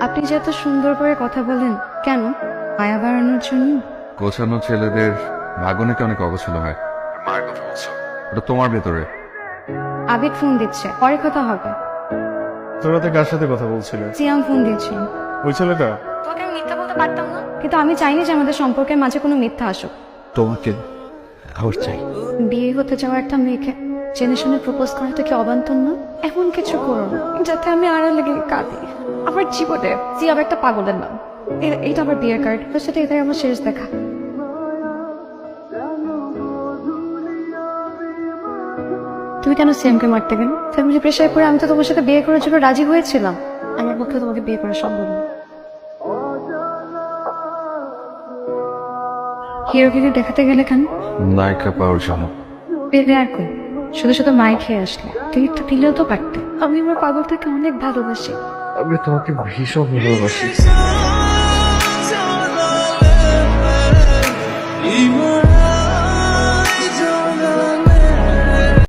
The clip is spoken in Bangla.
আপনি যে এত সুন্দর করে কথা বলেন কেন? মায়া বাড়ানোর জন্য? গোছানো ছেলেদের ভাগ্য নাকি অনেক অগোছালো হয়। মায়ের কথা বলছো, ওটা তোমার ভেতরে। আবিদ ফোন দিচ্ছে, পরে কথা হবে। তোরা তো কার সাথে কথা বলছিলে? সিয়াম ফোন দিচ্ছে। ওই ছেলেটা? তোকে আমি মিথ্যা বলতে পারতাম না, কিন্তু আমি চাইনি যে আমাদের সম্পর্কের মাঝে কোনো মিথ্যা আসুক। তোমাকে আবার চাই। বিয়ে হতে যাওয়া একটা মেয়েকে জেনে শুনে প্রপোজ করাটা কি অবান্তর না? এমন কিছু করো না যাতে আমি আড়ালে গিয়ে কাঁদি। আমার জীবনে সিয়াম একটা পাগলের নাম। এটা আমার বিয়ের কার্ড, তোর সাথে এটাই আমার শেষ দেখা। তুমি কেন সিয়ামকে মারতে গেলে? ফ্যামিলি প্রেশারে পড়ে আমি তো তোমার সাথে বিয়ে করার জন্য রাজি হয়েছিলাম। আমার পক্ষে তোমাকে বিয়ে করা সম্ভব না। হিরোকে দেখাতে গেলে কেন? নায়িকা পাওয়ার জন্য। পেলে আর কই, শুধু শুধু মাই খেয়ে আসলে। তুমি একটু দিলেও তো পারতে। আমি আমার পাগলটাকে অনেক ভালোবাসি। আমি তোমাকে ভীষণ ভালোবাসি।